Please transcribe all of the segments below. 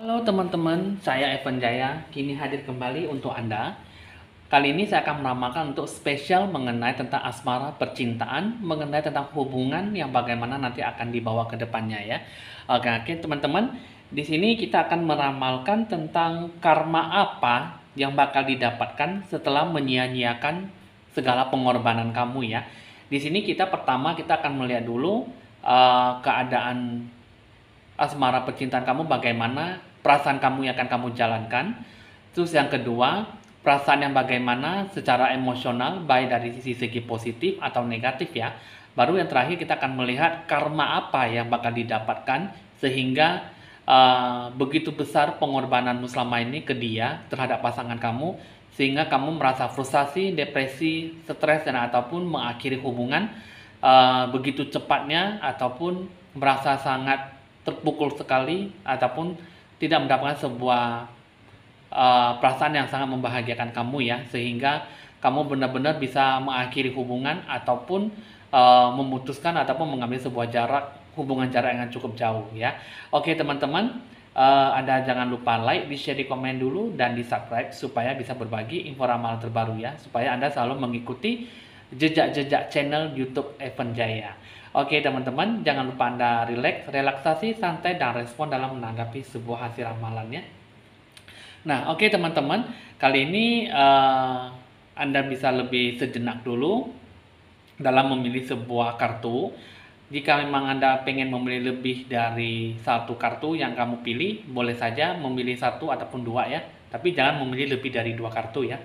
Halo teman-teman, saya Evan Jaya, kini hadir kembali untuk Anda. Kali ini saya akan meramalkan untuk spesial mengenai tentang asmara percintaan, mengenai tentang hubungan yang bagaimana nanti akan dibawa ke depannya ya. Oke, teman-teman, di sini kita akan meramalkan tentang karma apa yang bakal didapatkan setelah menyia-nyiakan segala pengorbanan kamu ya. Di sini pertama kita akan melihat dulu keadaan asmara percintaan kamu, bagaimana perasaan kamu yang akan kamu jalankan. Terus yang kedua, perasaan yang bagaimana secara emosional, baik dari segi positif atau negatif ya. Baru yang terakhir kita akan melihat karma apa yang bakal didapatkan sehingga begitu besar pengorbananmu selama ini ke dia terhadap pasangan kamu, sehingga kamu merasa frustasi, depresi, stres, dan ataupun mengakhiri hubungan begitu cepatnya, ataupun merasa sangat terpukul sekali, ataupun tidak mendapatkan sebuah perasaan yang sangat membahagiakan kamu ya, sehingga kamu benar-benar bisa mengakhiri hubungan ataupun memutuskan ataupun mengambil sebuah hubungan jarak yang cukup jauh ya. Oke teman-teman, Anda jangan lupa like, di share, di komen dulu, dan di subscribe supaya bisa berbagi info ramalan terbaru ya, supaya Anda selalu mengikuti jejak-jejak channel YouTube Evan Jaya. Oke teman-teman, jangan lupa Anda relaksasi, santai, dan respon dalam menanggapi sebuah hasil ramalannya. Nah, oke teman-teman, kali ini Anda bisa lebih sejenak dulu dalam memilih sebuah kartu. Jika memang Anda pengen memilih lebih dari satu kartu yang kamu pilih, boleh saja memilih satu ataupun dua ya. Tapi jangan memilih lebih dari dua kartu ya.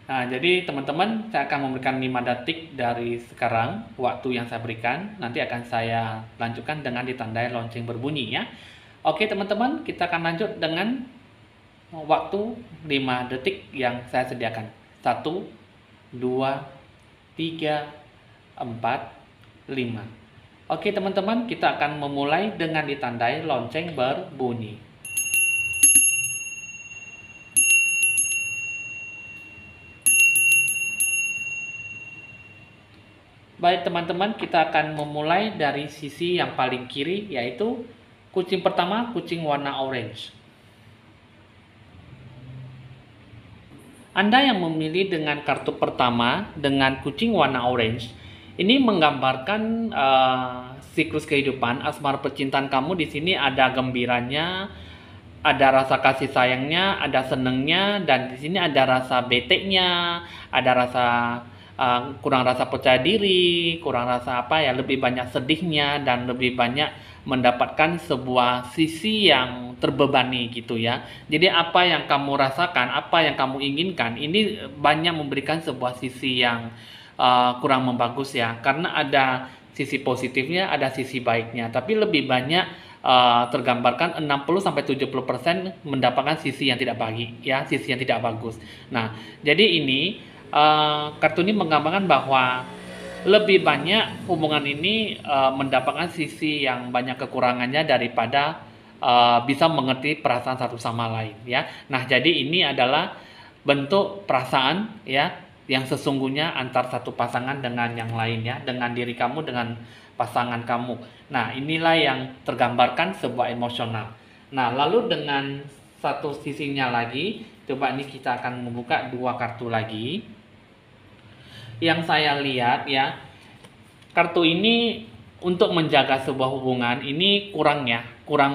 Nah, jadi teman-teman, saya akan memberikan 5 detik dari sekarang, waktu yang saya berikan. Nanti akan saya lanjutkan dengan ditandai lonceng berbunyi ya. Oke teman-teman, kita akan lanjut dengan waktu 5 detik yang saya sediakan. 1, 2, 3, 4, 5. Oke teman-teman, kita akan memulai dengan ditandai lonceng berbunyi. Baik teman-teman, kita akan memulai dari sisi yang paling kiri, yaitu kucing pertama, kucing warna orange. Anda yang memilih dengan kartu pertama dengan kucing warna orange, ini menggambarkan siklus kehidupan asmara percintaan kamu. Di sini ada gembiranya, ada rasa kasih sayangnya, ada senengnya, dan di sini ada rasa beteknya, ada rasa kurang rasa percaya diri, kurang rasa lebih banyak sedihnya, dan lebih banyak mendapatkan sebuah sisi yang terbebani gitu ya. Jadi apa yang kamu rasakan, apa yang kamu inginkan, ini banyak memberikan sebuah sisi yang kurang membagus ya, karena ada sisi positifnya, ada sisi baiknya, tapi lebih banyak tergambarkan 60-70% mendapatkan sisi yang tidak baik ya, sisi yang tidak bagus. Nah, jadi ini kartu ini menggambarkan bahwa lebih banyak hubungan ini mendapatkan sisi yang banyak kekurangannya daripada bisa mengerti perasaan satu sama lain ya. Nah, jadi ini adalah bentuk perasaan ya yang sesungguhnya antar satu pasangan dengan yang lain ya, dengan diri kamu dengan pasangan kamu. Nah, inilah yang tergambarkan sebuah emosional. Nah, lalu dengan satu sisinya lagi, coba ini kita akan membuka dua kartu lagi. Yang saya lihat ya, kartu ini untuk menjaga sebuah hubungan ini kurang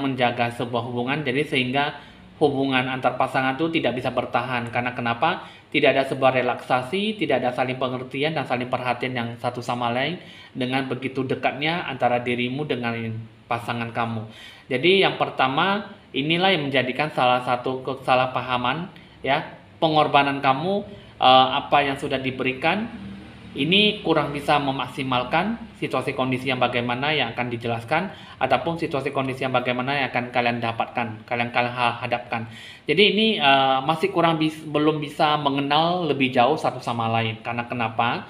menjaga sebuah hubungan, jadi sehingga hubungan antar pasangan itu tidak bisa bertahan. Karena kenapa? Tidak ada sebuah relaksasi, tidak ada saling pengertian dan saling perhatian yang satu sama lain dengan begitu dekatnya antara dirimu dengan pasangan kamu. Jadi yang pertama, inilah yang menjadikan salah satu kesalahpahaman ya, pengorbanan kamu, apa yang sudah diberikan ini kurang bisa memaksimalkan situasi kondisi yang bagaimana yang akan dijelaskan, ataupun situasi kondisi yang bagaimana yang akan kalian dapatkan, kalian hadapkan. Jadi ini masih belum bisa mengenal lebih jauh satu sama lain. Karena kenapa?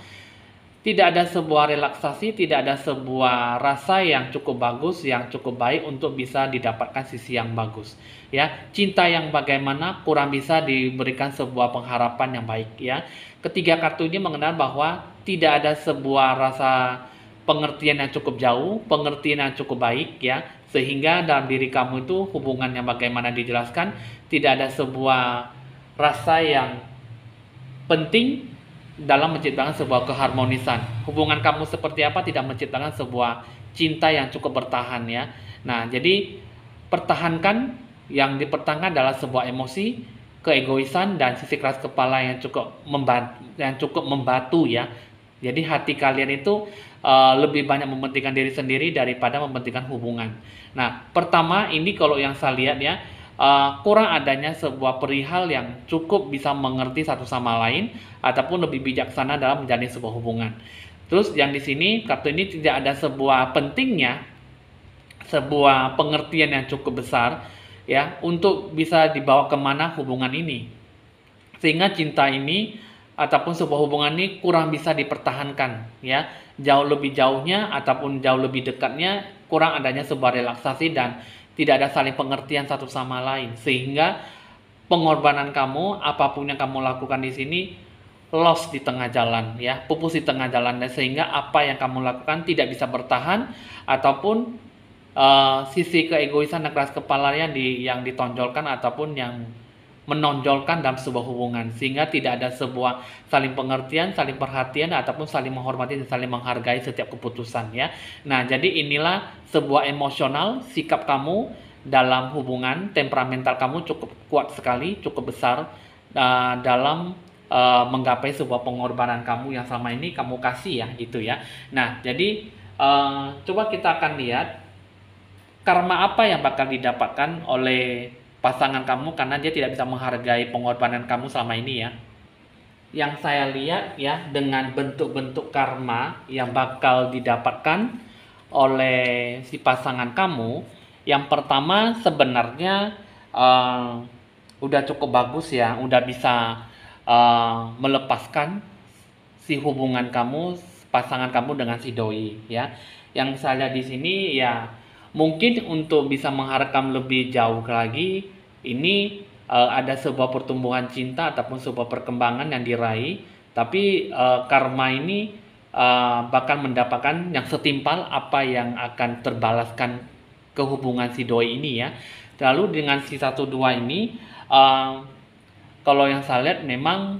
Tidak ada sebuah relaksasi, tidak ada sebuah rasa yang cukup bagus, yang cukup baik untuk bisa didapatkan sisi yang bagus. Ya, cinta yang bagaimana kurang bisa diberikan sebuah pengharapan yang baik ya. Ketiga kartu ini mengenal bahwa tidak ada sebuah rasa pengertian yang cukup jauh, pengertian yang cukup baik ya, Sehingga dalam diri kamu itu hubungan yang bagaimana dijelaskan, tidak ada sebuah rasa yang penting dalam menciptakan sebuah keharmonisan. Hubungan kamu seperti apa tidak menciptakan sebuah cinta yang cukup bertahan ya. Nah, jadi pertahankan, yang dipertahankan adalah sebuah emosi, keegoisan, dan sisi keras kepala yang cukup membatu ya. Jadi hati kalian itu lebih banyak mementingkan diri sendiri daripada mementingkan hubungan. Nah, pertama ini kalau yang saya lihat ya, kurang adanya sebuah perihal yang cukup bisa mengerti satu sama lain ataupun lebih bijaksana dalam menjalin sebuah hubungan. Terus yang di sini kartu ini tidak ada sebuah pentingnya, sebuah pengertian yang cukup besar ya untuk bisa dibawa kemana hubungan ini, sehingga cinta ini ataupun sebuah hubungan ini kurang bisa dipertahankan ya. Jauh lebih jauhnya ataupun jauh lebih dekatnya kurang adanya sebuah relaksasi dan tidak ada saling pengertian satu sama lain, sehingga pengorbanan kamu apapun yang kamu lakukan di sini lost di tengah jalan ya, pupus di tengah jalan, dan sehingga apa yang kamu lakukan tidak bisa bertahan ataupun sisi keegoisan dan keras kepalanya yang ditonjolkan ataupun yang menonjolkan dalam sebuah hubungan, sehingga tidak ada sebuah saling pengertian, saling perhatian ataupun saling menghormati dan saling menghargai setiap keputusan ya. Nah, jadi inilah sebuah emosional, sikap kamu dalam hubungan, temperamental kamu cukup kuat sekali, cukup besar dalam menggapai sebuah pengorbanan kamu yang selama ini kamu kasih ya gitu ya. Nah, jadi coba kita akan lihat karma apa yang bakal didapatkan oleh pasangan kamu karena dia tidak bisa menghargai pengorbanan kamu selama ini ya. Yang saya lihat ya, dengan bentuk-bentuk karma yang bakal didapatkan oleh si pasangan kamu, yang pertama sebenarnya udah cukup bagus ya, udah bisa melepaskan si hubungan kamu, pasangan kamu dengan si doi ya. Yang saya lihat di sini ya, mungkin untuk bisa mengharapkan lebih jauh lagi, ini ada sebuah pertumbuhan cinta ataupun sebuah perkembangan yang diraih, tapi karma ini bakal mendapatkan yang setimpal apa yang akan terbalaskan ke hubungan si doi ini ya. Lalu dengan si 1-2 ini, kalau yang saya lihat memang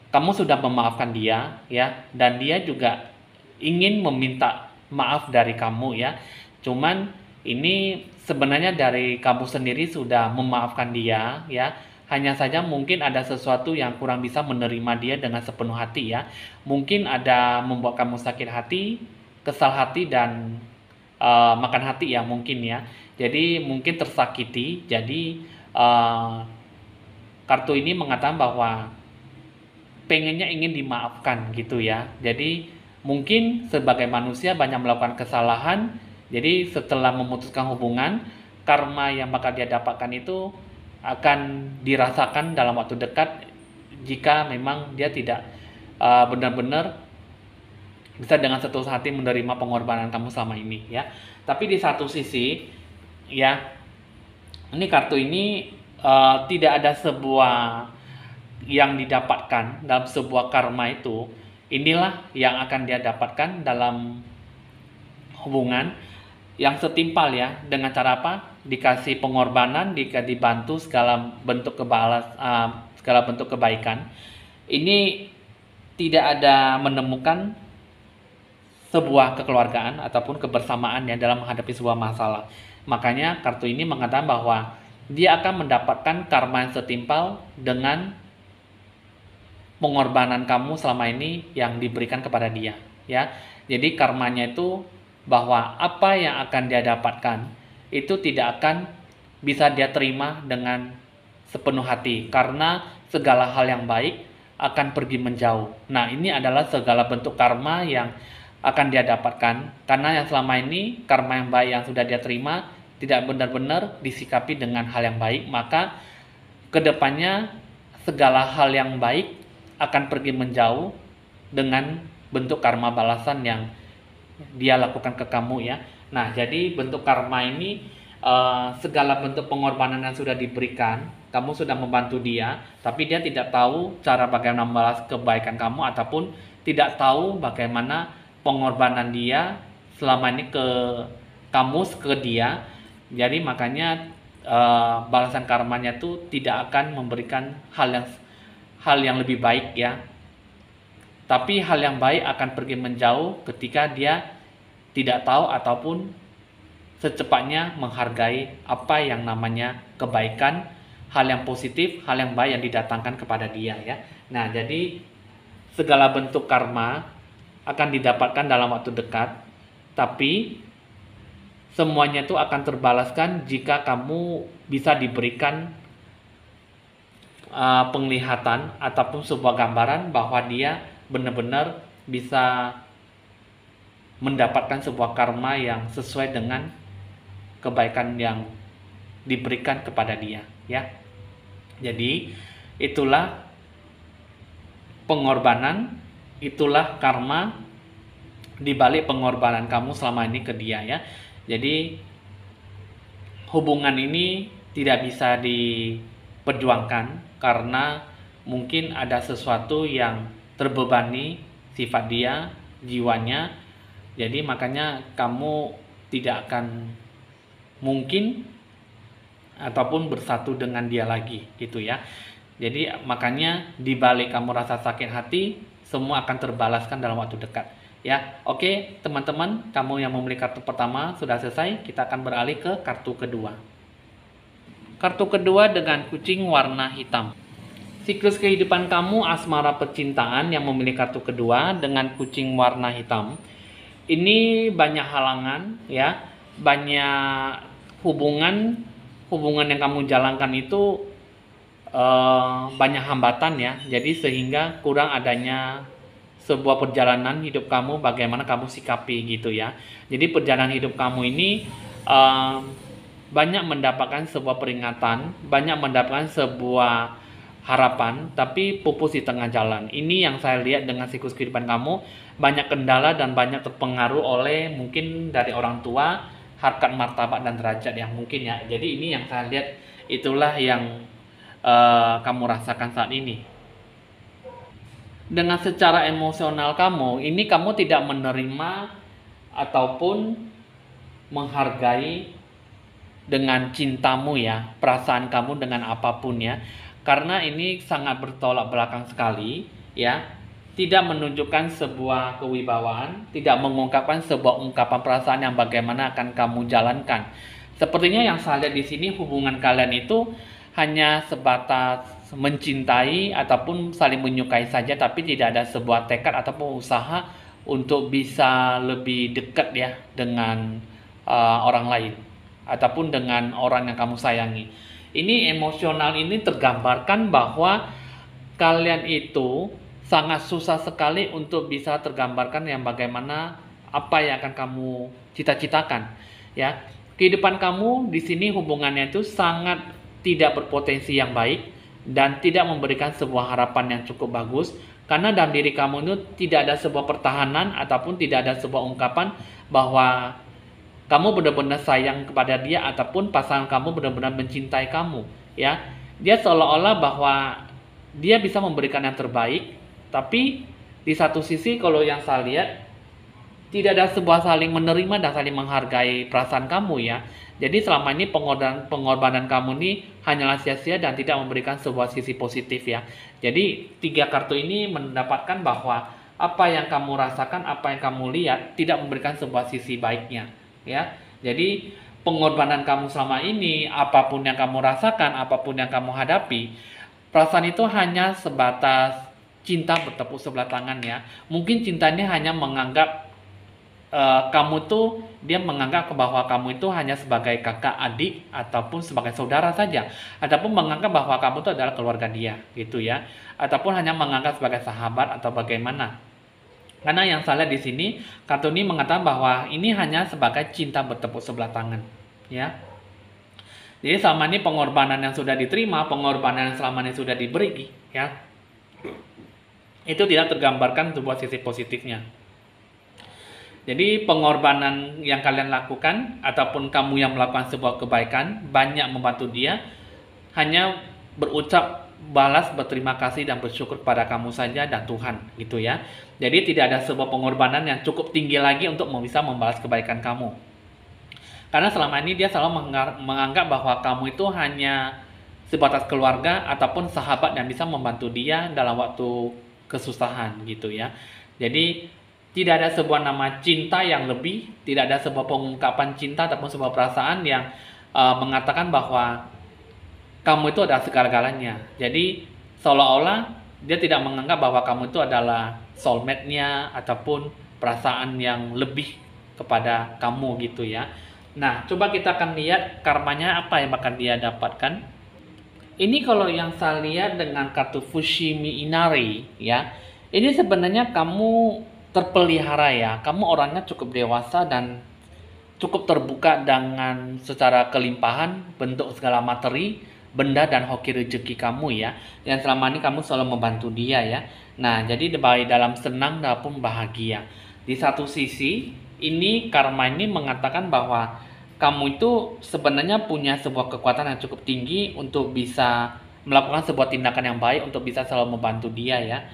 kamu sudah memaafkan dia ya, dan dia juga ingin meminta maaf dari kamu ya. Cuman ini sebenarnya dari kamu sendiri sudah memaafkan dia ya. Hanya saja mungkin ada sesuatu yang kurang bisa menerima dia dengan sepenuh hati ya. Mungkin ada membuat kamu sakit hati, kesal hati, dan makan hati ya mungkin ya. Jadi mungkin tersakiti. Jadi kartu ini mengatakan bahwa pengennya ingin dimaafkan gitu ya. Jadi mungkin sebagai manusia banyak melakukan kesalahan. Jadi setelah memutuskan hubungan, karma yang bakal dia dapatkan itu akan dirasakan dalam waktu dekat jika memang dia tidak benar-benar bisa dengan setulus hati menerima pengorbanan kamu selama ini ya. Tapi di satu sisi ya, ini kartu ini tidak ada sebuah yang didapatkan dalam sebuah karma itu. Inilah yang akan dia dapatkan dalam hubungan yang setimpal ya. Dengan cara apa? Dikasih pengorbanan, dibantu segala bentuk segala bentuk kebaikan. Ini tidak ada menemukan sebuah kekeluargaan ataupun kebersamaan ya dalam menghadapi sebuah masalah. Makanya kartu ini mengatakan bahwa dia akan mendapatkan karma yang setimpal dengan pengorbanan kamu selama ini yang diberikan kepada dia ya. Jadi karmanya itu bahwa apa yang akan dia dapatkan itu tidak akan bisa dia terima dengan sepenuh hati, karena segala hal yang baik akan pergi menjauh. Nah, ini adalah segala bentuk karma yang akan dia dapatkan, karena yang selama ini karma yang baik yang sudah dia terima tidak benar-benar disikapi dengan hal yang baik, maka kedepannya segala hal yang baik akan pergi menjauh dengan bentuk karma balasan yang dia lakukan ke kamu ya. Nah, jadi bentuk karma ini segala bentuk pengorbanan yang sudah diberikan, kamu sudah membantu dia, tapi dia tidak tahu cara bagaimana membalas kebaikan kamu ataupun tidak tahu bagaimana pengorbanan dia selama ini ke kamu ke dia. Jadi makanya balasan karmanya tuh tidak akan memberikan hal yang lebih baik ya. Tapi hal yang baik akan pergi menjauh ketika dia tidak tahu ataupun secepatnya menghargai apa yang namanya kebaikan, hal yang positif, hal yang baik yang didatangkan kepada dia ya. Nah, jadi segala bentuk karma akan didapatkan dalam waktu dekat, tapi semuanya itu akan terbalaskan jika kamu bisa diberikan penglihatan ataupun sebuah gambaran bahwa dia benar-benar bisa mendapatkan sebuah karma yang sesuai dengan kebaikan yang diberikan kepada dia ya. Jadi itulah pengorbanan, itulah karma di balik pengorbanan kamu selama ini ke dia ya. Jadi hubungan ini tidak bisa diperjuangkan karena mungkin ada sesuatu yang terbebani sifat dia, jiwanya. Jadi makanya kamu tidak akan mungkin ataupun bersatu dengan dia lagi gitu ya. Jadi makanya dibalik kamu rasa sakit hati, semua akan terbalaskan dalam waktu dekat ya. Oke teman-teman, kamu yang memiliki kartu pertama sudah selesai. Kita akan beralih ke kartu kedua. Kartu kedua dengan kucing warna hitam. Siklus kehidupan kamu asmara percintaan yang memiliki kartu kedua dengan kucing warna hitam. Ini banyak halangan ya, banyak hubungan yang kamu jalankan itu banyak hambatan ya. Jadi sehingga kurang adanya sebuah perjalanan hidup kamu, bagaimana kamu sikapi gitu ya. Jadi perjalanan hidup kamu ini banyak mendapatkan sebuah peringatan, banyak mendapatkan sebuah harapan, tapi pupus di tengah jalan. Ini yang saya lihat dengan siklus kehidupan kamu, banyak kendala dan banyak terpengaruh oleh mungkin dari orang tua, harkat martabat dan derajat yang mungkin ya. Jadi ini yang saya lihat, itulah yang kamu rasakan saat ini. Dengan secara emosional kamu, ini kamu tidak menerima ataupun menghargai dengan cintamu ya, perasaan kamu dengan apapun ya. Karena ini sangat bertolak belakang sekali ya. Tidak menunjukkan sebuah kewibawaan, tidak mengungkapkan sebuah ungkapan perasaan yang bagaimana akan kamu jalankan. Sepertinya yang saya lihat di sini hubungan kalian itu hanya sebatas mencintai ataupun saling menyukai saja, tapi tidak ada sebuah tekad ataupun usaha untuk bisa lebih dekat ya dengan orang lain ataupun dengan orang yang kamu sayangi. Ini emosional ini tergambarkan bahwa kalian itu sangat susah sekali untuk bisa tergambarkan yang bagaimana apa yang akan kamu cita-citakan ya. Kehidupan kamu di sini hubungannya itu sangat tidak berpotensi yang baik dan tidak memberikan sebuah harapan yang cukup bagus, karena dalam diri kamu itu tidak ada sebuah pertahanan ataupun tidak ada sebuah ungkapan bahwa kamu benar-benar sayang kepada dia ataupun pasangan kamu benar-benar mencintai kamu ya. Dia seolah-olah bahwa dia bisa memberikan yang terbaik, tapi di satu sisi kalau yang saya lihat tidak ada sebuah saling menerima dan saling menghargai perasaan kamu ya. Jadi selama ini pengorbanan kamu ini hanyalah sia-sia dan tidak memberikan sebuah sisi positif ya. Jadi tiga kartu ini mendapatkan bahwa apa yang kamu rasakan, apa yang kamu lihat tidak memberikan sebuah sisi baiknya ya. Jadi pengorbanan kamu selama ini, apapun yang kamu rasakan, apapun yang kamu hadapi, perasaan itu hanya sebatas cinta bertepuk sebelah tangan ya. Mungkin cintanya hanya menganggap kamu tuh, dia menganggap bahwa kamu itu hanya sebagai kakak adik ataupun sebagai saudara saja, ataupun menganggap bahwa kamu itu adalah keluarga dia gitu ya, ataupun hanya menganggap sebagai sahabat atau bagaimana. Karena yang saya lihat di sini, kartu ini mengatakan bahwa ini hanya sebagai cinta bertepuk sebelah tangan ya. Jadi selama ini pengorbanan yang sudah diterima, pengorbanan yang selama ini sudah diberi ya, itu tidak tergambarkan sebuah sisi positifnya. Jadi pengorbanan yang kalian lakukan ataupun kamu yang melakukan sebuah kebaikan banyak membantu dia, hanya berucap balas berterima kasih dan bersyukur kepada kamu saja dan Tuhan gitu ya. Jadi tidak ada sebuah pengorbanan yang cukup tinggi lagi untuk bisa membalas kebaikan kamu. Karena selama ini dia selalu menganggap bahwa kamu itu hanya sebatas keluarga ataupun sahabat yang bisa membantu dia dalam waktu kesusahan gitu ya. Jadi tidak ada sebuah nama cinta yang lebih, tidak ada sebuah pengungkapan cinta ataupun sebuah perasaan yang mengatakan bahwa kamu itu adalah segala-galanya. Jadi seolah-olah dia tidak menganggap bahwa kamu itu adalah soulmate-nya ataupun perasaan yang lebih kepada kamu gitu ya. Nah, coba kita akan lihat karmanya apa yang bakal dia dapatkan. Ini kalau yang saya lihat dengan kartu Fushimi Inari ya. Ini sebenarnya kamu terpelihara ya. Kamu orangnya cukup dewasa dan cukup terbuka dengan secara kelimpahan bentuk segala materi, benda dan hoki rezeki kamu ya. Yang selama ini kamu selalu membantu dia ya. Nah, jadi baik dalam senang maupun bahagia. Di satu sisi, ini karma ini mengatakan bahwa kamu itu sebenarnya punya sebuah kekuatan yang cukup tinggi untuk bisa melakukan sebuah tindakan yang baik untuk bisa selalu membantu dia ya.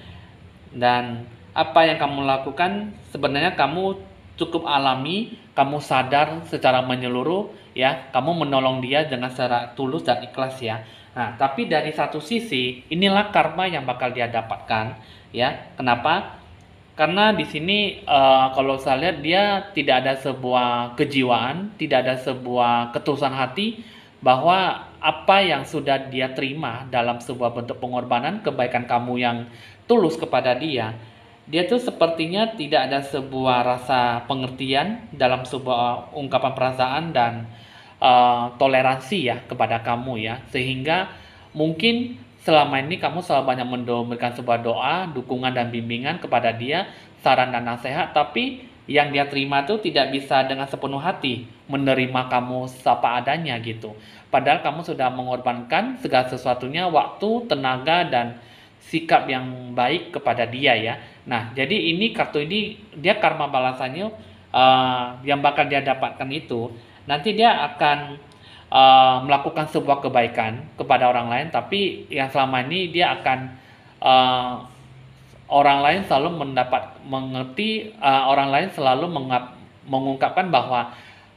Dan apa yang kamu lakukan sebenarnya kamu cukup alami, kamu sadar secara menyeluruh ya, kamu menolong dia dengan secara tulus dan ikhlas ya. Nah, tapi dari satu sisi inilah karma yang bakal dia dapatkan ya. Kenapa? Karena di sini kalau saya lihat dia tidak ada sebuah kejiwaan, tidak ada sebuah ketulusan hati bahwa apa yang sudah dia terima dalam sebuah bentuk pengorbanan kebaikan kamu yang tulus kepada dia, dia tuh sepertinya tidak ada sebuah rasa pengertian dalam sebuah ungkapan perasaan dan toleransi ya kepada kamu ya, sehingga mungkin selama ini kamu selalu banyak memberikan sebuah doa, dukungan dan bimbingan kepada dia, saran dan nasihat, tapi yang dia terima itu tidak bisa dengan sepenuh hati menerima kamu apa adanya gitu. Padahal kamu sudah mengorbankan segala sesuatunya, waktu, tenaga, dan sikap yang baik kepada dia ya. Nah, jadi ini kartu ini dia karma balasannya yang bakal dia dapatkan itu. Nanti dia akan melakukan sebuah kebaikan kepada orang lain, tapi yang selama ini dia akan orang lain selalu mengerti, orang lain selalu mengungkapkan bahwa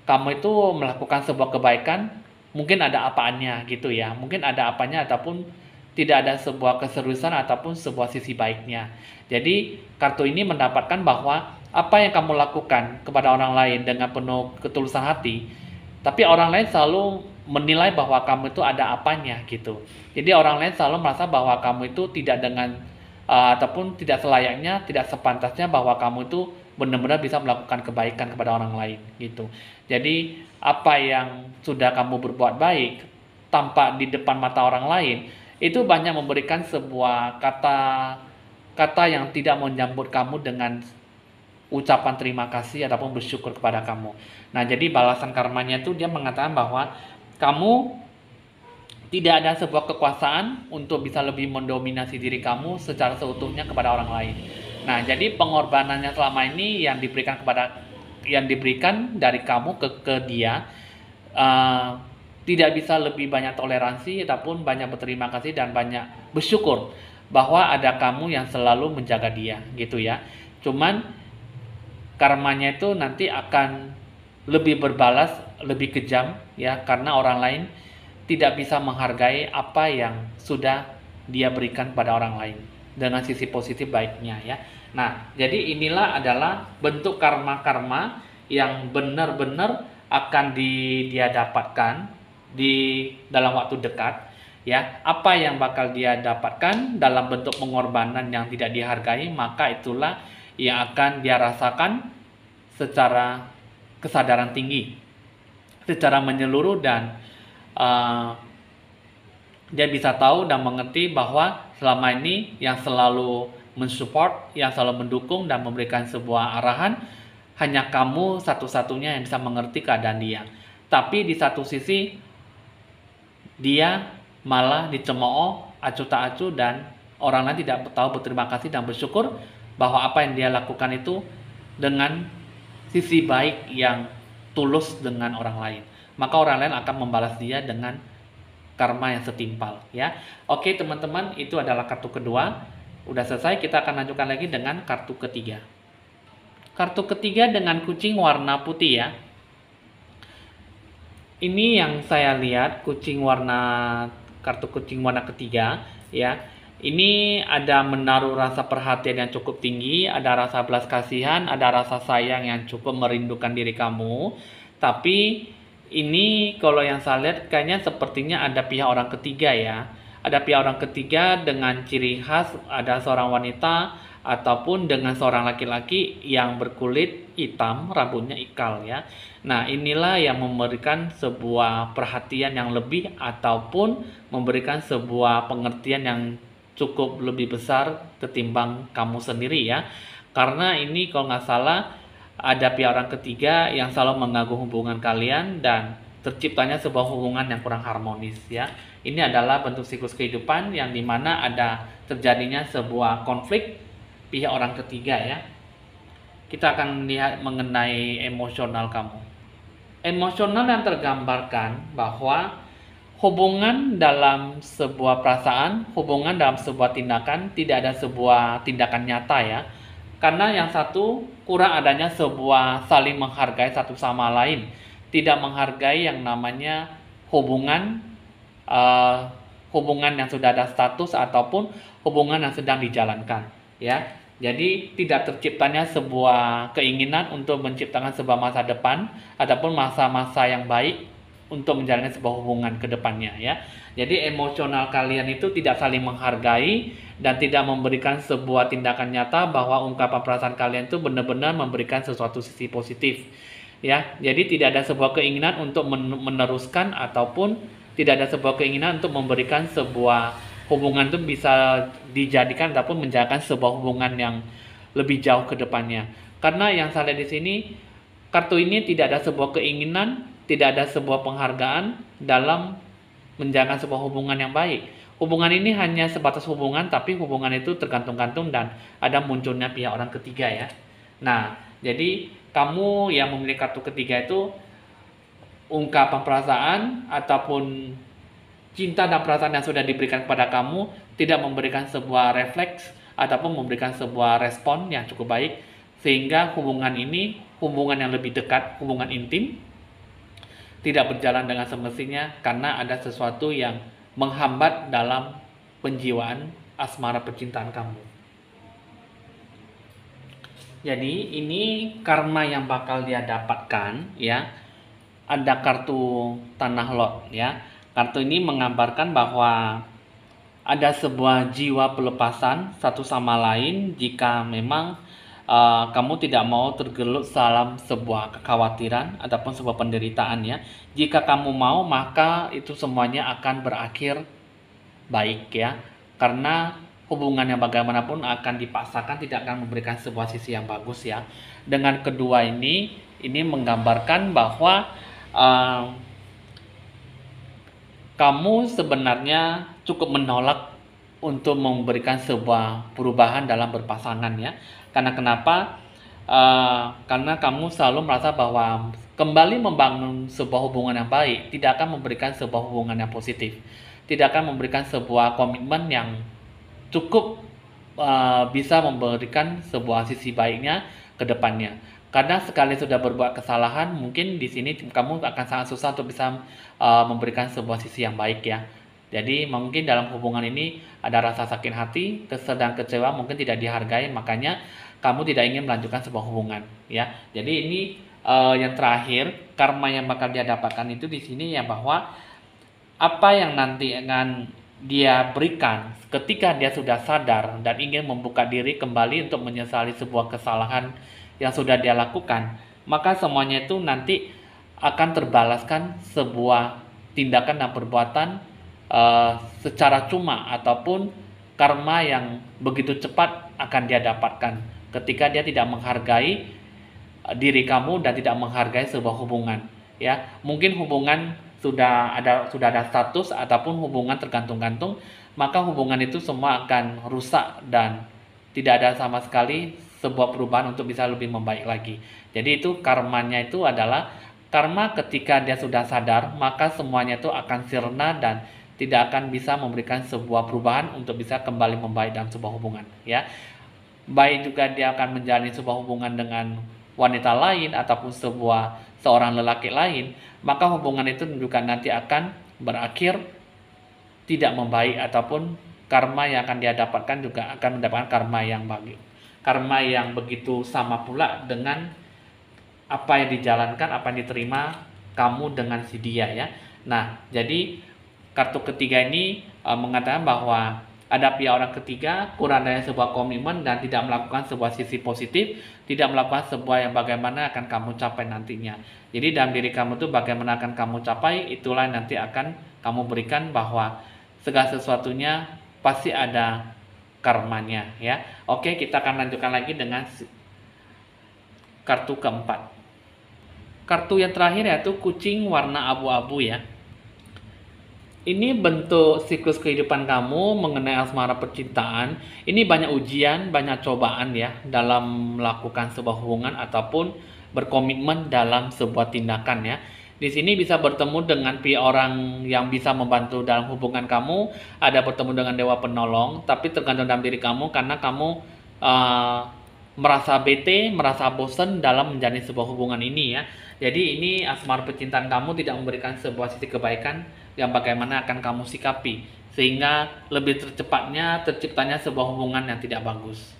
kamu itu melakukan sebuah kebaikan, mungkin ada apaannya gitu ya, mungkin ada apanya ataupun tidak ada sebuah keseriusan ataupun sebuah sisi baiknya. Jadi kartu ini mendapatkan bahwa apa yang kamu lakukan kepada orang lain dengan penuh ketulusan hati, tapi orang lain selalu menilai bahwa kamu itu ada apanya gitu. Jadi orang lain selalu merasa bahwa kamu itu tidak dengan ataupun tidak selayaknya, tidak sepantasnya bahwa kamu itu benar-benar bisa melakukan kebaikan kepada orang lain gitu. Jadi apa yang sudah kamu berbuat baik tampak di depan mata orang lain itu banyak memberikan sebuah kata yang tidak menyambut kamu dengan ucapan terima kasih ataupun bersyukur kepada kamu. Nah, jadi balasan karmanya itu dia mengatakan bahwa kamu tidak ada sebuah kekuasaan untuk bisa lebih mendominasi diri kamu secara seutuhnya kepada orang lain. Nah, jadi pengorbanannya selama ini yang diberikan dari kamu ke dia tidak bisa lebih banyak toleransi ataupun banyak berterima kasih dan banyak bersyukur bahwa ada kamu yang selalu menjaga dia gitu ya. Cuman karmanya itu nanti akan lebih berbalas, lebih kejam ya, karena orang lain tidak bisa menghargai apa yang sudah dia berikan pada orang lain dengan sisi positif baiknya ya. Nah, jadi inilah adalah bentuk karma-karma yang benar-benar akan dia dapatkan di dalam waktu dekat ya. Apa yang bakal dia dapatkan dalam bentuk pengorbanan yang tidak dihargai, maka itulah yang akan dia rasakan secara kesadaran tinggi, secara menyeluruh, dan dia bisa tahu dan mengerti bahwa selama ini yang selalu mensupport, yang selalu mendukung dan memberikan sebuah arahan hanya kamu satu-satunya yang bisa mengerti keadaan dia. Tapi di satu sisi dia malah dicemooh, acuh tak acuh, dan orang lain tidak tahu berterima kasih dan bersyukur bahwa apa yang dia lakukan itu dengan sisi baik yang tulus dengan orang lain. Maka orang lain akan membalas dia dengan karma yang setimpal ya. Oke teman-teman, itu adalah kartu kedua. Udah selesai, kita akan lanjutkan lagi dengan kartu ketiga. Kartu ketiga dengan kucing warna putih ya. Ini yang saya lihat kartu kucing warna ketiga ya. Ini ada menaruh rasa perhatian yang cukup tinggi, ada rasa belas kasihan, ada rasa sayang yang cukup merindukan diri kamu. Tapi ini kalau yang saya lihat kayaknya sepertinya ada pihak orang ketiga ya. Ada pihak orang ketiga dengan ciri khas ada seorang wanita ataupun dengan seorang laki-laki yang berkulit hitam, rambutnya ikal ya. Nah, inilah yang memberikan sebuah perhatian yang lebih ataupun memberikan sebuah pengertian yang cukup lebih besar ketimbang kamu sendiri ya. Karena ini kalau nggak salah ada pihak orang ketiga yang selalu mengganggu hubungan kalian dan terciptanya sebuah hubungan yang kurang harmonis ya. Ini adalah bentuk siklus kehidupan yang dimana ada terjadinya sebuah konflik pihak orang ketiga ya. Kita akan melihat mengenai emosional kamu. Emosional yang tergambarkan bahwa hubungan dalam sebuah perasaan, hubungan dalam sebuah tindakan tidak ada sebuah tindakan nyata ya. Karena yang satu kurang adanya sebuah saling menghargai satu sama lain, tidak menghargai yang namanya hubungan hubungan yang sudah ada status ataupun hubungan yang sedang dijalankan ya. Jadi tidak terciptanya sebuah keinginan untuk menciptakan sebuah masa depan ataupun masa-masa yang baik untuk menjalani sebuah hubungan ke depannya ya. Jadi emosional kalian itu tidak saling menghargai dan tidak memberikan sebuah tindakan nyata bahwa ungkapan perasaan kalian itu benar-benar memberikan sesuatu sisi positif ya. Jadi tidak ada sebuah keinginan untuk meneruskan ataupun tidak ada sebuah keinginan untuk memberikan sebuah hubungan itu bisa dijadikan ataupun menjalankan sebuah hubungan yang lebih jauh ke depannya. Karena yang saya lihat di sini kartu ini tidak ada sebuah keinginan, tidak ada sebuah penghargaan dalam menjalankan sebuah hubungan yang baik. Hubungan ini hanya sebatas hubungan, tapi hubungan itu tergantung-gantung dan ada munculnya pihak orang ketiga ya. Nah, jadi kamu yang memiliki kartu ketiga itu ungkapan perasaan ataupun cinta dan perasaan yang sudah diberikan kepada kamu tidak memberikan sebuah refleks ataupun memberikan sebuah respon yang cukup baik sehingga hubungan ini, hubungan yang lebih dekat, hubungan intim tidak berjalan dengan semestinya karena ada sesuatu yang menghambat dalam penjiwaan asmara percintaan kamu. Jadi ini karma yang bakal dia dapatkan ya. Ada kartu tanah lot ya. Kartu ini menggambarkan bahwa ada sebuah jiwa pelepasan satu sama lain jika memang kamu tidak mau tergelut dalam sebuah kekhawatiran ataupun sebuah penderitaan ya. Jika kamu mau maka itu semuanya akan berakhir baik ya. Karena hubungan yang bagaimanapun akan dipaksakan tidak akan memberikan sebuah sisi yang bagus ya. Dengan kedua ini menggambarkan bahwa kamu sebenarnya cukup menolak untuk memberikan sebuah perubahan dalam berpasangan ya. Karena kenapa? Karena kamu selalu merasa bahwa kembali membangun sebuah hubungan yang baik tidak akan memberikan sebuah hubungan yang positif, tidak akan memberikan sebuah komitmen yang cukup bisa memberikan sebuah sisi baiknya ke depannya. Karena sekali sudah berbuat kesalahan, mungkin di sini kamu akan sangat susah untuk bisa memberikan sebuah sisi yang baik ya. Jadi mungkin dalam hubungan ini ada rasa sakit hati, kesel dan kecewa, mungkin tidak dihargai, makanya kamu tidak ingin melanjutkan sebuah hubungan ya. Jadi ini yang terakhir, karma yang bakal dia dapatkan itu di sini ya, bahwa apa yang nanti akan dia berikan ketika dia sudah sadar dan ingin membuka diri kembali untuk menyesali sebuah kesalahan yang sudah dia lakukan, maka semuanya itu nanti akan terbalaskan sebuah tindakan dan perbuatan secara cuma ataupun karma yang begitu cepat akan dia dapatkan ketika dia tidak menghargai diri kamu dan tidak menghargai sebuah hubungan ya. Mungkin hubungan sudah ada status ataupun hubungan tergantung-gantung, maka hubungan itu semua akan rusak dan tidak ada sama sekali sebuah perubahan untuk bisa lebih membaik lagi. Jadi itu karmanya itu adalah karma ketika dia sudah sadar, maka semuanya itu akan sirna dan tidak akan bisa memberikan sebuah perubahan untuk bisa kembali membaik dalam sebuah hubungan ya. Baik juga dia akan menjalani sebuah hubungan dengan wanita lain ataupun sebuah seorang lelaki lain, maka hubungan itu juga nanti akan berakhir tidak membaik, ataupun karma yang akan dia dapatkan juga akan mendapatkan karma yang begitu sama pula dengan apa yang dijalankan, apa yang diterima kamu dengan si dia ya. Nah, jadi kartu ketiga ini mengatakan bahwa ada pihak orang ketiga, kurang dari sebuah komitmen dan tidak melakukan sebuah sisi positif, tidak melakukan sebuah yang bagaimana akan kamu capai nantinya. Jadi dalam diri kamu tuh bagaimana akan kamu capai, itulah nanti akan kamu berikan, bahwa segala sesuatunya pasti ada karmanya ya. Oke, kita akan lanjutkan lagi dengan kartu keempat. Kartu yang terakhir yaitu kucing warna abu-abu ya. Ini bentuk siklus kehidupan kamu mengenai asmara percintaan. Ini banyak ujian, banyak cobaan ya dalam melakukan sebuah hubungan ataupun berkomitmen dalam sebuah tindakan ya. Di sini bisa bertemu dengan pihak orang yang bisa membantu dalam hubungan kamu, ada bertemu dengan dewa penolong, tapi tergantung dalam diri kamu karena kamu merasa bete, merasa bosan dalam menjalani sebuah hubungan ini ya. Jadi ini asmara percintaan kamu tidak memberikan sebuah sisi kebaikan yang bagaimana akan kamu sikapi, sehingga lebih terciptanya sebuah hubungan yang tidak bagus.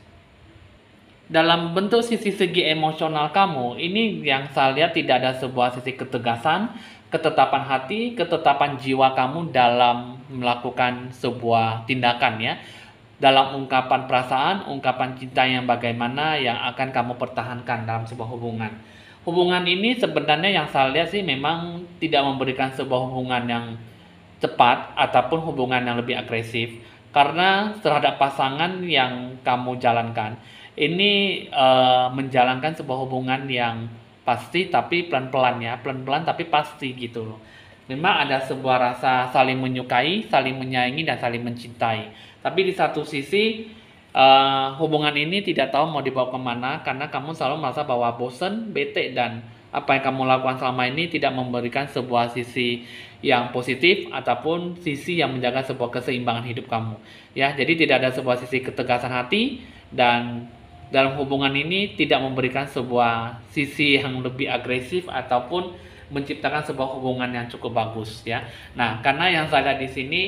Dalam bentuk sisi segi emosional kamu, ini yang saya lihat tidak ada sebuah sisi ketegasan, ketetapan hati, ketetapan jiwa kamu dalam melakukan sebuah tindakan ya. Dalam ungkapan perasaan, ungkapan cinta yang bagaimana yang akan kamu pertahankan dalam sebuah hubungan. Hubungan ini sebenarnya yang saya lihat sih memang tidak memberikan sebuah hubungan yang cepat ataupun hubungan yang lebih agresif, karena terhadap pasangan yang kamu jalankan ini menjalankan sebuah hubungan yang pasti tapi pelan-pelan ya, pelan-pelan tapi pasti gitu loh. Memang ada sebuah rasa saling menyukai, saling menyayangi dan saling mencintai. Tapi di satu sisi hubungan ini tidak tahu mau dibawa kemana, karena kamu selalu merasa bahwa bosan, bete, dan apa yang kamu lakukan selama ini tidak memberikan sebuah sisi yang positif ataupun sisi yang menjaga sebuah keseimbangan hidup kamu ya. Jadi tidak ada sebuah sisi ketegasan hati, dan dalam hubungan ini tidak memberikan sebuah sisi yang lebih agresif ataupun menciptakan sebuah hubungan yang cukup bagus ya. Nah, karena yang saya lihat di sini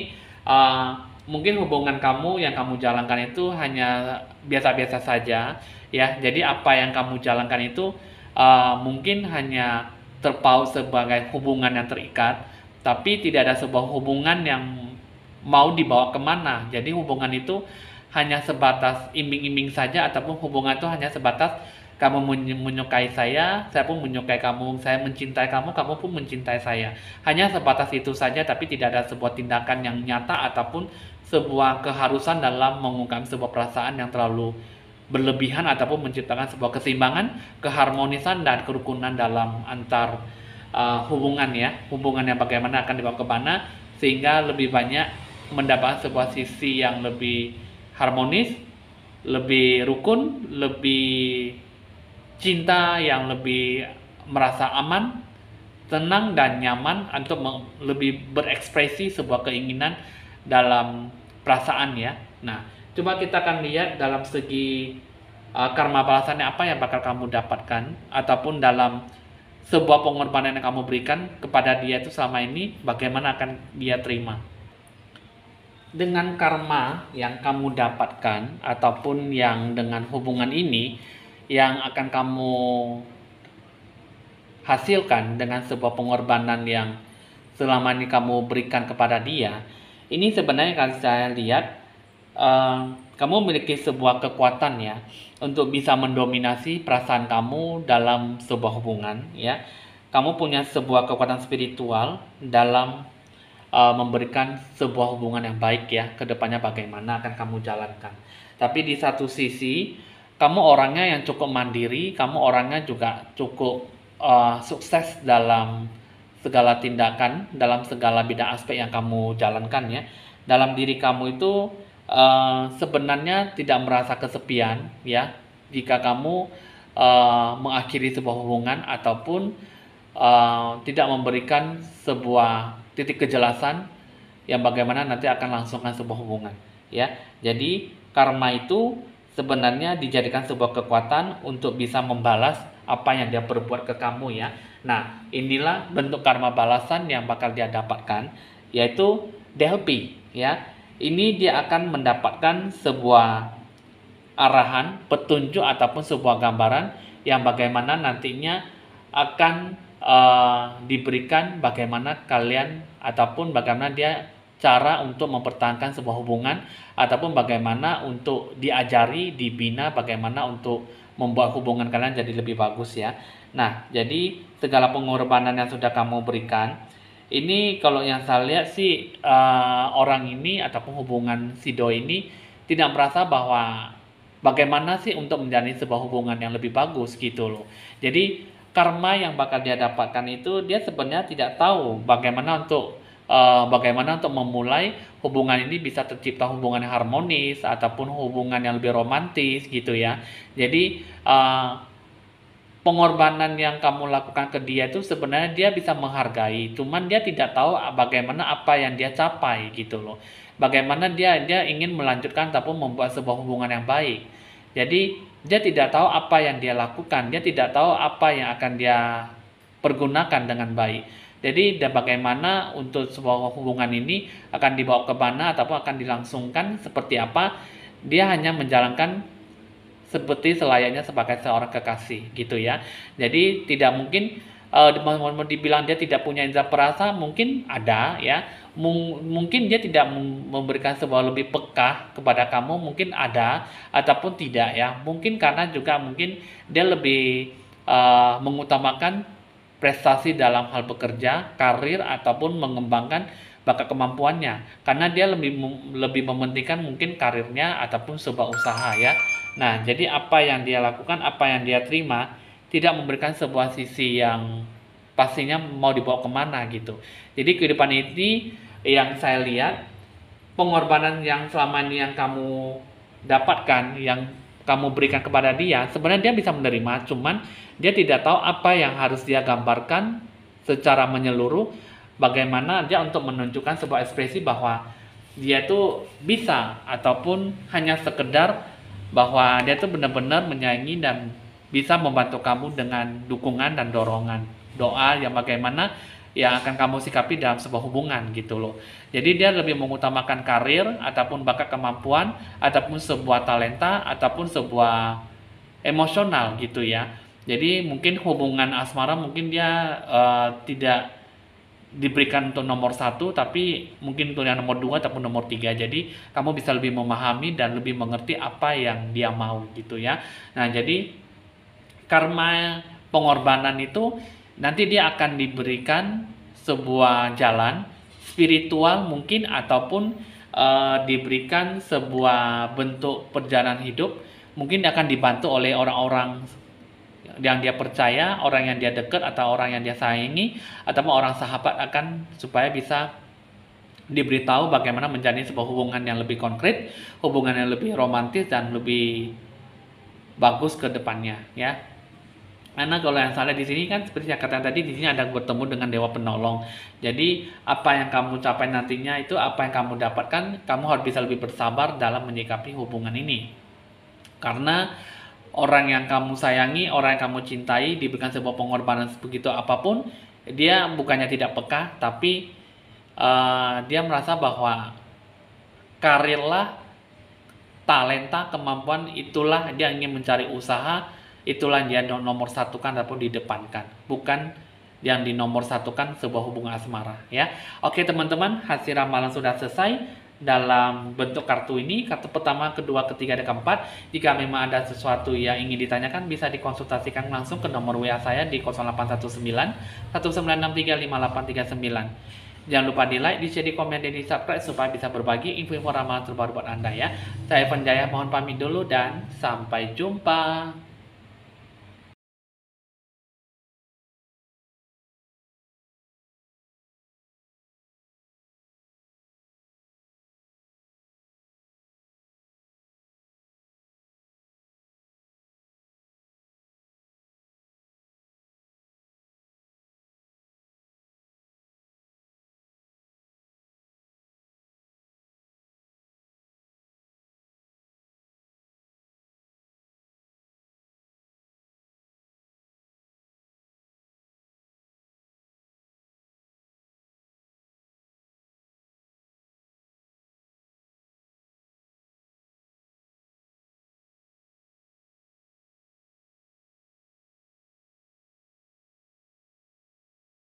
mungkin hubungan kamu yang kamu jalankan itu hanya biasa-biasa saja ya. Jadi apa yang kamu jalankan itu mungkin hanya terpaut sebagai hubungan yang terikat, tapi tidak ada sebuah hubungan yang mau dibawa kemana. Jadi hubungan itu hanya sebatas iming-iming saja, ataupun hubungan itu hanya sebatas kamu menyukai saya pun menyukai kamu, saya mencintai kamu, kamu pun mencintai saya. Hanya sebatas itu saja, tapi tidak ada sebuah tindakan yang nyata ataupun sebuah keharusan dalam mengungkapkan sebuah perasaan yang terlalu berlebihan ataupun menciptakan sebuah keseimbangan, keharmonisan dan kerukunan dalam antar hubungan ya. Hubungan yang bagaimana akan dibawa ke mana sehingga lebih banyak mendapatkan sebuah sisi yang lebih harmonis, lebih rukun, lebih cinta, yang lebih merasa aman, tenang dan nyaman untuk lebih berekspresi sebuah keinginan dalam perasaan ya. Nah, coba kita akan lihat dalam segi karma balasannya apa yang bakal kamu dapatkan, ataupun dalam sebuah pengorbanan yang kamu berikan kepada dia itu selama ini bagaimana akan dia terima. Dengan karma yang kamu dapatkan ataupun yang dengan hubungan ini yang akan kamu hasilkan dengan sebuah pengorbanan yang selama ini kamu berikan kepada dia, ini sebenarnya kalau saya lihat kamu memiliki sebuah kekuatan ya untuk bisa mendominasi perasaan kamu dalam sebuah hubungan ya. Kamu punya sebuah kekuatan spiritual dalam memberikan sebuah hubungan yang baik ya, kedepannya bagaimana akan kamu jalankan. Tapi di satu sisi kamu orangnya yang cukup mandiri, kamu orangnya juga cukup sukses dalam segala tindakan, dalam segala bidang aspek yang kamu jalankan ya. Dalam diri kamu itu sebenarnya tidak merasa kesepian ya jika kamu mengakhiri sebuah hubungan ataupun tidak memberikan sebuah titik kejelasan yang bagaimana nanti akan langsungkan sebuah hubungan ya. Jadi karma itu sebenarnya dijadikan sebuah kekuatan untuk bisa membalas apa yang dia perbuat ke kamu ya. Nah, inilah bentuk karma balasan yang bakal dia dapatkan, yaitu Delphi ya. Ini dia akan mendapatkan sebuah arahan, petunjuk ataupun sebuah gambaran yang bagaimana nantinya akan diberikan bagaimana kalian ataupun bagaimana dia cara untuk mempertahankan sebuah hubungan ataupun bagaimana untuk diajari, dibina bagaimana untuk membuat hubungan kalian jadi lebih bagus ya. Nah, jadi segala pengorbanan yang sudah kamu berikan ini kalau yang saya lihat sih orang ini ataupun hubungan si doi ini tidak merasa bahwa bagaimana sih untuk menjalani sebuah hubungan yang lebih bagus gitu loh. Jadi karma yang bakal dia dapatkan itu dia sebenarnya tidak tahu bagaimana untuk memulai hubungan ini bisa tercipta hubungan yang harmonis ataupun hubungan yang lebih romantis gitu ya. Jadi pengorbanan yang kamu lakukan ke dia itu sebenarnya dia bisa menghargai, cuman dia tidak tahu bagaimana apa yang dia capai gitu loh. Bagaimana dia ingin melanjutkan ataupun membuat sebuah hubungan yang baik. Jadi dia tidak tahu apa yang dia lakukan, dia tidak tahu apa yang akan dia pergunakan dengan baik. Jadi bagaimana untuk sebuah hubungan ini akan dibawa ke mana ataupun akan dilangsungkan seperti apa, dia hanya menjalankan seperti selayaknya sebagai seorang kekasih gitu ya. Jadi tidak mungkin mau dibilang dia tidak punya indera perasa, mungkin ada ya. Mungkin dia tidak memberikan sebuah lebih peka kepada kamu, mungkin ada ataupun tidak ya. Mungkin karena juga mungkin dia lebih mengutamakan prestasi dalam hal bekerja, karir ataupun mengembangkan bakat kemampuannya. Karena dia lebih mementingkan mungkin karirnya ataupun sebuah usaha ya. Nah, jadi apa yang dia lakukan, apa yang dia terima tidak memberikan sebuah sisi yang pastinya mau dibawa kemana gitu. Jadi kehidupan ini yang saya lihat, pengorbanan yang selama ini yang kamu dapatkan, yang kamu berikan kepada dia, sebenarnya dia bisa menerima, cuman dia tidak tahu apa yang harus dia gambarkan secara menyeluruh, bagaimana dia untuk menunjukkan sebuah ekspresi bahwa dia itu bisa ataupun hanya sekedar bahwa dia itu benar-benar menyayangi dan bisa membantu kamu dengan dukungan dan dorongan doa yang bagaimana yang akan kamu sikapi dalam sebuah hubungan gitu loh. Jadi dia lebih mengutamakan karir ataupun bakat kemampuan ataupun sebuah talenta ataupun sebuah emosional gitu ya. Jadi mungkin hubungan asmara mungkin dia tidak diberikan untuk nomor 1 tapi mungkin untuk yang nomor 2 ataupun nomor 3. Jadi kamu bisa lebih memahami dan lebih mengerti apa yang dia mau gitu ya. Nah, jadi karma pengorbanan itu nanti dia akan diberikan sebuah jalan spiritual mungkin ataupun diberikan sebuah bentuk perjalanan hidup, mungkin akan dibantu oleh orang-orang yang dia percaya, orang yang dia dekat atau orang yang dia sayangi ataupun orang sahabat akan supaya bisa diberitahu bagaimana menjalani sebuah hubungan yang lebih konkret, hubungan yang lebih romantis dan lebih bagus ke depannya ya. Karena kalau yang salah di sini kan seperti saya katakan tadi, di sini ada bertemu dengan dewa penolong. Jadi apa yang kamu capai nantinya itu apa yang kamu dapatkan, kamu harus bisa lebih bersabar dalam menyikapi hubungan ini. Karena orang yang kamu sayangi, orang yang kamu cintai diberikan sebuah pengorbanan begitu apapun, dia bukannya tidak peka, tapi dia merasa bahwa karirlah, talenta, kemampuan itulah dia ingin mencari usaha, itulah yang dia nomor satukan ataupun didepankan, bukan yang di nomor satukan sebuah hubungan asmara ya. Oke teman-teman, hasil ramalan sudah selesai dalam bentuk kartu ini, kartu pertama, kedua, ketiga, dan keempat. Jika memang ada sesuatu yang ingin ditanyakan, bisa dikonsultasikan langsung ke nomor WA saya di 0819 1963 5839. Jangan lupa di like, di share, di komen, dan di subscribe supaya bisa berbagi info-info ramalan terbaru buat Anda ya. Saya Evan Jaya, mohon pamit dulu dan sampai jumpa.